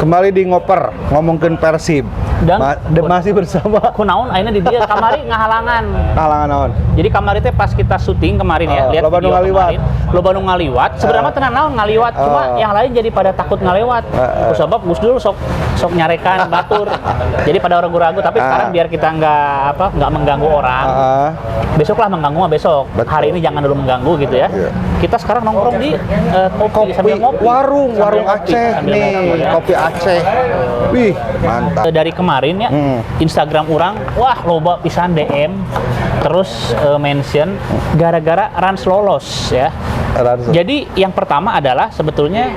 Kembali di ngoper ngomongin Persib. Dan masih bersama kunaon ayeuna di dia kamari ngahalangan. Halangan naon? Jadi kamari teh pas kita syuting kemarin ya, lihat loba nu video ngaliwat. kemarin, loba nu ngaliwat. Sebenarnya tenan naon ngaliwat, cuma yang lain jadi pada takut ngalewat. Sebab Gus Dur sok nyarekan batur. Jadi pada ragu-ragu, tapi sekarang biar kita nggak mengganggu orang. Besok lah mengganggu mah besok. Betul. Hari ini jangan dulu mengganggu gitu ya. Kita sekarang nongkrong di kopi sambil ngopi. warung Ngopi, Aceh sambil nih, ngopi, ya. kopi Aceh. Wih, mantap. Dari kemarin ya, Instagram orang, wah loba pisan DM, terus mention gara-gara Rans lolos ya. Jadi yang pertama adalah sebetulnya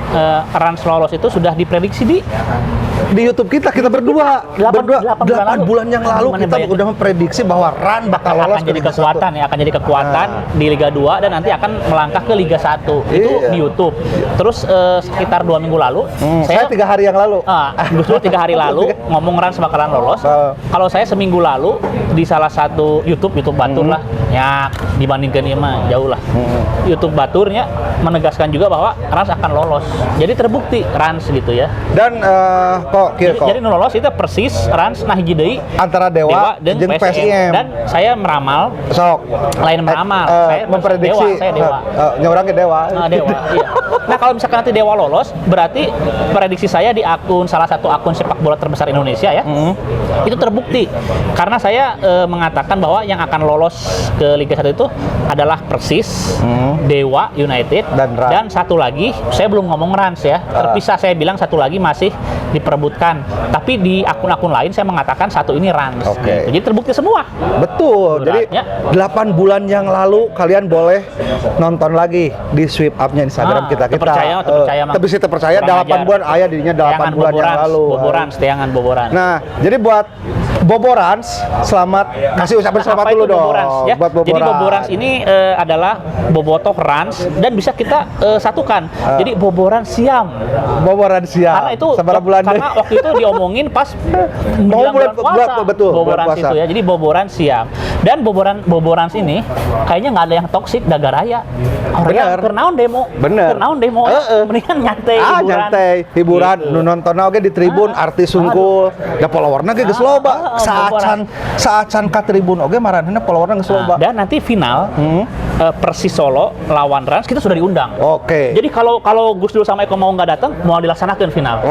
Rans lolos itu sudah diprediksi Di YouTube kita berdua 8 bulan yang lalu kita bayangin. udah memprediksi bahwa Ran bakal lolos akan jadi kekuatan ya, akan jadi kekuatan di Liga 2 dan nanti akan melangkah ke Liga 1 itu di YouTube. Terus sekitar 2 minggu lalu, saya 3 hari yang lalu. Gus Dur 3 hari lalu ngomong Rans bakalan lolos. Kalau saya seminggu lalu di salah satu YouTube Batur lah, ya dibandingkan ini mah jauh lah. YouTube Baturnya menegaskan juga bahwa Rans akan lolos. Jadi terbukti Rans gitu ya. Dan jadi nu lolos itu persis Rans nah hiji deui antara Dewa jeung jeung PSM. PSM. Dan saya meramal, sok lain meramal, saya memprediksi Dewa, saya Dewa. Nyorang ke Dewa. Dewa, iya. Nah kalau misalkan nanti Dewa lolos, berarti prediksi saya di salah satu akun sepak bola terbesar Indonesia ya, itu terbukti. Karena saya mengatakan bahwa yang akan lolos ke Liga 1 itu adalah Persis, Dewa United, dan satu lagi, saya belum ngomong Rans ya, terpisah saya bilang satu lagi masih diperebutkan. Tapi di akun-akun lain saya mengatakan satu ini Rans. Gitu. Jadi terbukti semua. Betul. Jadi 8 bulan yang lalu kalian boleh nonton lagi di sweep up-nya Instagram kita. Terpercaya bisa terpercaya 8 bulan ayah dirinya 8 bulan yang lalu. Teangan Boborans. Nah, jadi buat Boborans, selamat kasih ucapan selamat dulu dong. Ya? Buat Boborans. Jadi Boborans ini adalah Bobotoh Rans dan bisa kita satukan. Jadi Boborans Siam. Boborans Siam. Karena itu karena waktu itu diomongin pas bulan puasa. Betul. Boborans itu ya. Jadi Boborans Siam. Dan Boborans ini kayaknya nggak ada yang toksik daga raya. Orang kernaon demo. Kernaon demo. Mendingan nyantai hiburan. Nyantai hiburan. Nu nonton oge di tribun artis sungkul. Da followerna ge geus loba. Saacan ka tribun oge maranehna followerna geus loba. Dan nanti final Persis Solo lawan Rans kita sudah diundang. Jadi kalau Gus Dur sama Eko mau nggak datang, mau dilaksanakan final.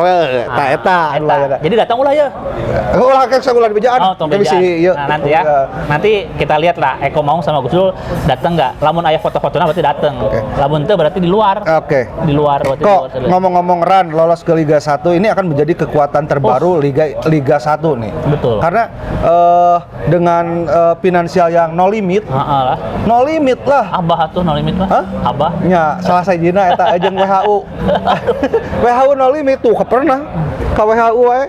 Eta. Jadi datang ulah ya. Ulah ke sagulan bejaan. Nah, nanti ya. Nanti kita lihat lah Eko mau sama Gus Dur datang nggak. Lamun aya foto-fotonya berarti datang. Lamun itu berarti di luar. Di luar berarti. Kok ngomong-ngomong Ran lolos ke Liga 1 ini akan menjadi kekuatan terbaru Liga 1 nih. Betul. Karena dengan finansial yang no limit. No limit lah. Abah tuh no limit mah. Abah. Nya salah sajina eta jeung WHO. WHO no limit tuh pernah ka WHO we.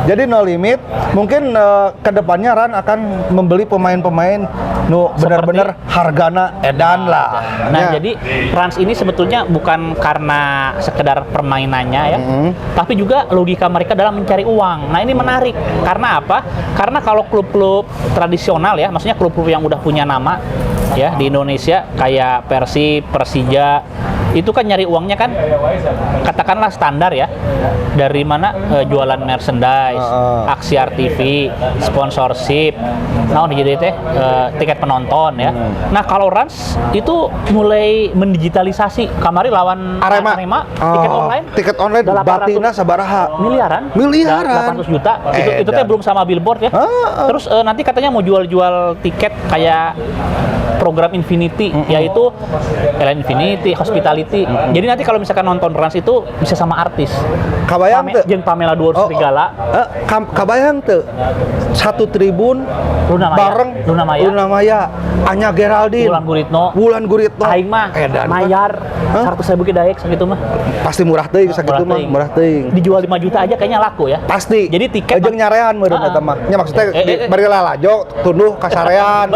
Jadi no limit, mungkin kedepannya Ran akan membeli pemain-pemain nu benar-benar hargana edan lah. Nah, jadi Rans ini sebetulnya bukan karena sekedar permainannya ya, tapi juga logika mereka dalam mencari uang. Nah, ini menarik. Karena apa? Karena kalau klub-klub tradisional ya, maksudnya klub-klub yang udah punya nama ya di Indonesia kayak Persib, Persija, itu kan nyari uangnya kan katakanlah standar ya, dari mana jualan merchandise, aksi RTV, sponsorship, nah jadi teh tiket penonton ya. Nah kalau Rans itu mulai mendigitalisasi. Kemarin lawan Arema tiket online batina sabaraha miliaran 800 juta itu teh belum sama billboard ya. Terus nanti katanya mau jual tiket kayak program Infinity, yaitu Infinity Hospitality. Jadi nanti kalau misalkan nonton Rans itu bisa sama artis. Kabayang teu jeung Pamela Duor Serigala. Kabayang teu satu tribun bareng Luna Maya, Anya Geraldine, Wulan Guritno. Aing mah mayar 100.000 ge daek sakitu mah. Pasti murah teuing sakitu mah, murah teuing. Dijual 5 juta aja kayaknya laku ya. Pasti. Jadi tiket jeung nyarean meureun eta mah. Nya maksudnya bari lalajo tunduh kasarean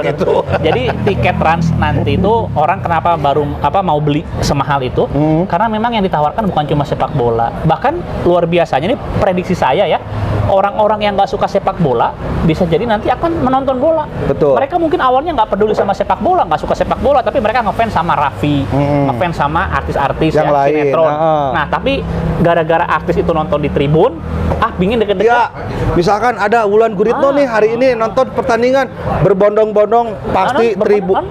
gitu. Jadi tiket Rans nanti itu orang kenapa baru mau beli semahal itu? Karena memang yang ditawarkan bukan cuma sepak bola. Bahkan luar biasanya ini prediksi saya ya. orang-orang yang nggak suka sepak bola bisa jadi nanti akan menonton bola. Betul. Mereka mungkin awalnya nggak peduli sama sepak bola, nggak suka sepak bola, tapi mereka ngefans sama Raffi, ngefans sama artis-artis yang lain. sinetron. Nah, tapi gara-gara artis itu nonton di tribun, pingin deket-deket. Ya, misalkan ada Wulan Guritno nih hari ini nonton pertandingan berbondong-bondong pasti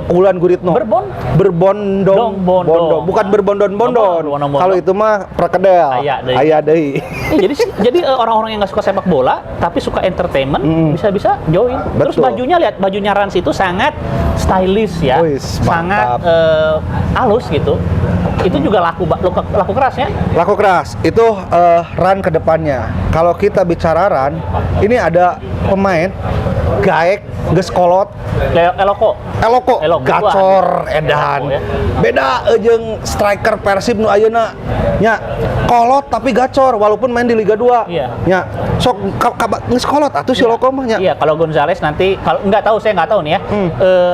Wulan Guritno. Berbondong-bondong, bukan berbondon-bondon. Kalau itu mah perkedel. Aya deui. Jadi orang-orang yang nggak suka sepak bola tapi suka entertainment bisa-bisa join. Terus Betul. bajunya, lihat bajunya Rans itu sangat stylish ya, Wis, sangat halus gitu. Itu juga laku keras ya. Laku keras. Itu run ke depannya. Kalau kita bicara run, ini ada pemain gaek, geus kolot, Eloko, gacor, edan. Eloko, ya. Beda jeung striker Persib nu ayeuna nya kolot tapi gacor walaupun main di Liga 2. Iya. Nya sok geus kolot atuh si Loko mah nya. Iya, kalau Gonzales nanti kalau saya nggak tahu nih ya.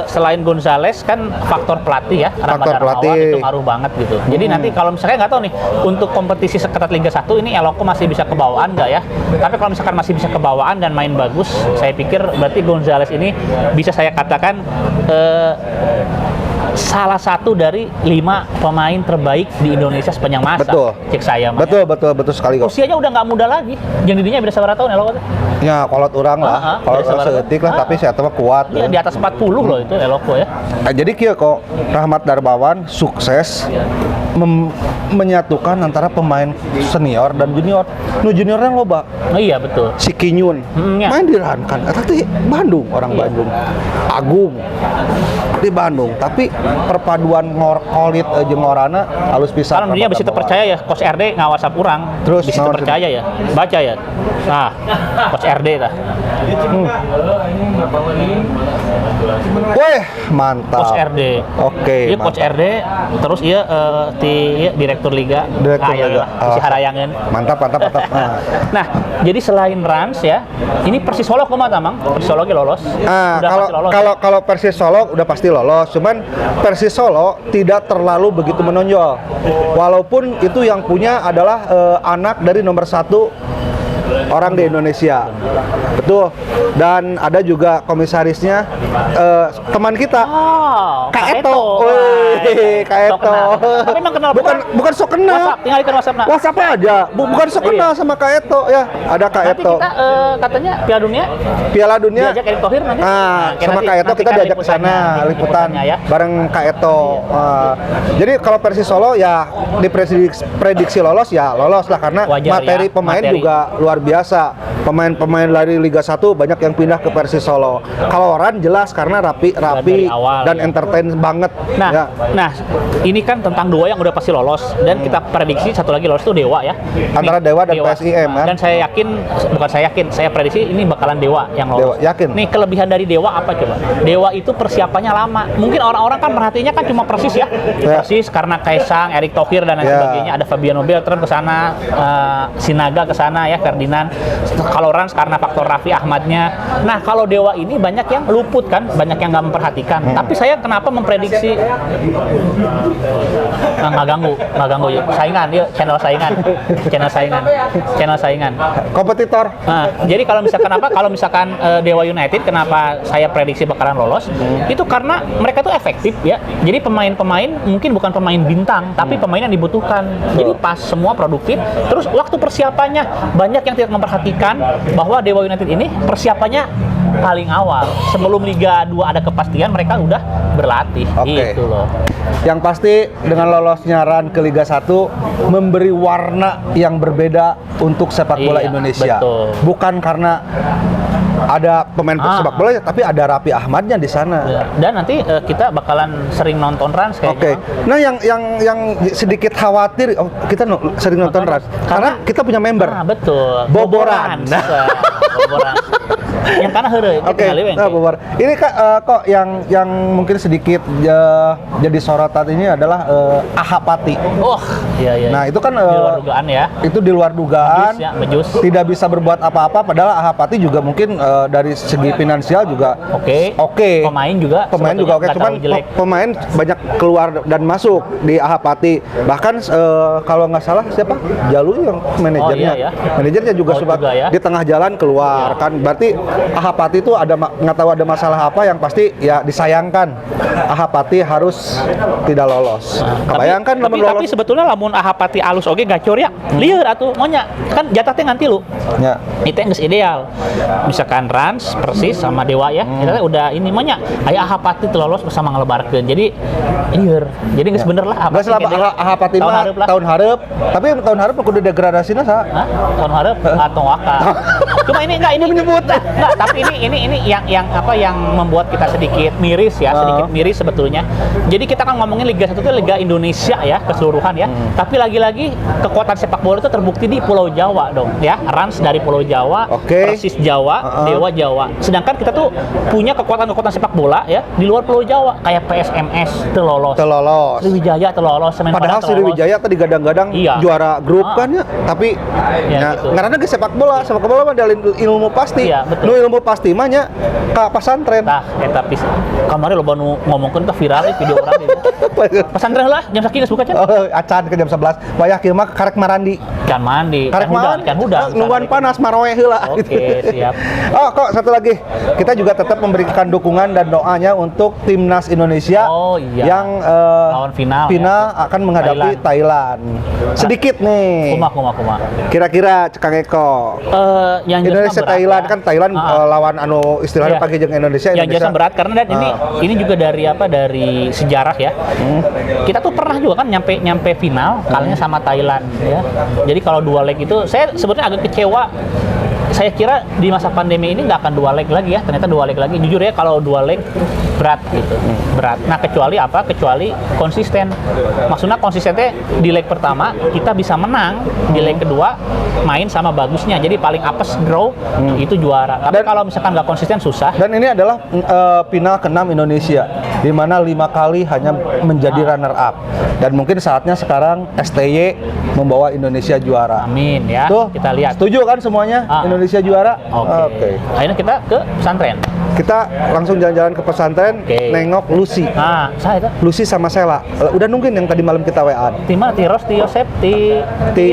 Selain Gonzales kan faktor pelatih ya, Faktor Ramadan pelatih. Mawar itu ngaruh banget gitu. Jadi nanti kalau misalnya nggak tahu nih untuk kompetisi seketat Liga 1 ini Eloko masih bisa kebawaan nggak ya? Tapi kalau misalkan masih bisa kebawaan dan main bagus, saya pikir berarti Gonzales ini bisa saya katakan salah satu dari 5 pemain terbaik di Indonesia sepanjang masa. Betul. Cek saya mah. Betul sekali kok. Usianya udah nggak muda lagi. Yang didinya beda sabar tahun Eloko. Ya kolot urang lah, kolot seetik lah, tapi saya mah kuat. Iya, di atas 40 loh itu Eloko ya. Nah, jadi kieu kok Rahmat Darmawan sukses menyatukan antara pemain senior dan junior. Nu juniornya loba. Oh iya betul. Si Kinyun Ya. main di Rankan, eta teh Bandung, orang Bandung. Agung di Bandung, tapi perpaduan kolit jeung ngorana halus pisan. Kalau dia bisa terpercaya ya, Coach RD ngawasap urang. Terus bisa terpercaya ya, baca ya. Nah, Coach RD tah. Weh, mantap. Coach RD. Oke, Iya Coach RD, terus iya direktur liga. Direktur iya liga. lah, si Harayangan. Mantap. Nah, jadi selain Rans ya, ini Persis Solo kumaha Tamang? Persis Solo ge lolos. Nah, Udah pasti lolos. kalau Persis Solo udah pasti lolos, cuman Persis Solo tidak terlalu begitu menonjol. Walaupun itu yang punya adalah anak dari nomor 1 orang di Indonesia, betul. Dan ada juga komisarisnya teman kita, Kak Eto. Wih, Kak Eto. Tapi emang kenal bukan sok kenal. WhatsApp, tinggalin WhatsApp nah. WhatsApp aja, bukan sok kenal sama Kak Eto ya. Ada Kak Nanti Eto. kita katanya Piala Dunia. diajak Erick Thohir nanti. Sama Kak Eto kita diajak ke sana liputan ya. bareng Kak Eto. Jadi kalau Persis Solo ya diprediksi lolos ya lolos lah karena Wajar, materi ya. pemain Materi. juga luar biasa. Pemain-pemain dari Liga 1 banyak yang pindah ke Persis Solo. Kalau Ran jelas karena rapi Dari awal, dan ya. entertain banget. Nah, Ya. nah ini kan tentang dua yang udah pasti lolos dan kita prediksi satu lagi lolos itu Dewa ya. Antara Dewa dan PSIM, kan? Dan saya yakin, bukan saya yakin, saya prediksi ini bakalan Dewa yang lolos. Dewa, yakin? Nih kelebihan dari Dewa apa coba? Dewa itu persiapannya lama. Mungkin orang-orang kan merhatinya kan cuma Persis ya. Ya. Persis karena Kaisang, Erick Thohir dan lain Ya. sebagainya. Ada Fabiano Beltran ke sana, Sinaga ke sana ya, Ferdinand. Kalau Rans karena faktor Raffi Ahmadnya. Nah, kalau Dewa ini banyak yang luput kan, banyak yang nggak memperhatikan. Tapi saya kenapa memprediksi nggak ganggu ya. Saingan, yuk channel saingan. Kompetitor. Nah, jadi kalau misalkan apa? Kalau misalkan Dewa United, kenapa saya prediksi bakalan lolos? Itu karena mereka tuh efektif ya. Jadi pemain-pemain mungkin bukan pemain bintang, tapi pemain yang dibutuhkan. Jadi pas semua produktif. Terus waktu persiapannya banyak yang tidak memperhatikan bahwa Dewa United ini persiapannya paling awal. Sebelum Liga 2 ada kepastian, mereka udah berlatih. Oke. Gitu loh. Yang pasti dengan lolosnya Ran ke Liga 1 memberi warna yang berbeda untuk sepak bola Iya, Indonesia. betul. Bukan karena ada pemain sepak bola, tapi ada Raffi Ahmadnya di sana. Ya, dan nanti kita bakalan sering nonton Rans kayaknya. Oke. Nah, yang sedikit khawatir, kita sering nonton Ran karena kita punya member. Betul. Boboran. Boboran. Yang kana heureuy. Oke, nah, Babar. Ini Kak, kok yang mungkin sedikit jadi sorotan ini adalah Ahapati. Oh, iya. Nah, itu kan Di luar dugaan ya. itu di luar dugaan. Bejus ya, bejus. Tidak bisa berbuat apa-apa, padahal Ahapati juga mungkin dari segi finansial juga oke. Pemain juga Oke, nggak cuman terlalu jelek. pemain banyak keluar dan masuk di Ahapati. Bahkan kalau nggak salah siapa? Jalu yang manajernya. iya. Manajernya juga suka juga ya. di tengah jalan keluar kan. Berarti Ahapati itu nggak tahu ada masalah apa, yang pasti ya disayangkan Ahapati harus tidak lolos. Kebayangkan lamun tapi lolos. sebetulnya lamun Ahapati alus oge gacor ya. Lieur atuh monya. Kan jatah teh nganti lu. Ya. Itu yang geus ideal. Misalkan Rans, Persis sama Dewa ya. Kita udah ini monya aya Ahapati teu lolos bersama ngelebarkeun. Jadi lieur. Jadi geus bener lah Nggak salah Ahapati tahun mah hareup lah. tahun hareup. Tapi tahun hareup kudu degradasinya saha? Hah? Tahun hareup atau wakal. Cuma ini menyebut. Enggak, tapi ini yang membuat kita sedikit miris ya, sedikit miris sebetulnya. Jadi kita kan ngomongin Liga 1 itu Liga Indonesia ya keseluruhan ya. Tapi lagi-lagi kekuatan sepak bola itu terbukti di Pulau Jawa dong ya. Rans dari Pulau Jawa, Persis Jawa, Dewa Jawa. Sedangkan kita tuh punya kekuatan sepak bola ya di luar Pulau Jawa kayak PSMS teu lolos. Sriwijaya teu lolos, Padahal Sriwijaya tadi gadang-gadang juara grup kan ya, tapi gitu. karena ge sepak bola mah dalin ilmu pasti. Iya, betul. Nu ilmu pasti mah nya ka pasantren. Tah eta kamari loba nu ngomongkeun ke viral video orang itu. Pesantren lah jam sakieu geus buka can. Oh, acan ke jam 11. Wayah kieu mah karek marandi. Can mandi. Karek mandi. Kan hudan. Nungguan panas maroe heula. Oke, siap. Oh, kok satu lagi. Kita juga tetap memberikan dukungan dan doanya untuk timnas Indonesia yang lawan final akan menghadapi Thailand. Sedikit nih. Kuma. Kira-kira Kang Eko. Yang Indonesia Thailand ya. Kan Thailand lawan anu istilahnya pagi jeung Indonesia. Yang jelasnya berat karena dan ini juga dari sejarah ya. Kita tuh pernah juga kan nyampe final kalahnya sama Thailand ya. Jadi kalau dua leg itu saya sebetulnya agak kecewa. Saya kira di masa pandemi ini nggak akan dua leg lagi ya, ternyata dua leg lagi. Jujur ya kalau dua leg berat gitu, berat. Nah kecuali apa? Kecuali konsisten. Maksudnya konsistennya di leg pertama kita bisa menang, di leg kedua main sama bagusnya. Jadi paling apes draw itu juara. Tapi kalau misalkan nggak konsisten susah. Dan ini adalah final ke-6 Indonesia, di mana 5 kali hanya menjadi runner up. Dan mungkin saatnya sekarang STY membawa Indonesia juara. Amin ya. Tuh, kita lihat. Setuju kan semuanya? Indonesia juara? Oke. Akhirnya kita ke pesantren. Kita langsung jalan-jalan ke pesantren, nengok Lucy. Saya itu. Lucy sama Sela. Udah nungguin yang tadi malam kita WA. Ti mana? Ti Ros, Ti Yosep, Ti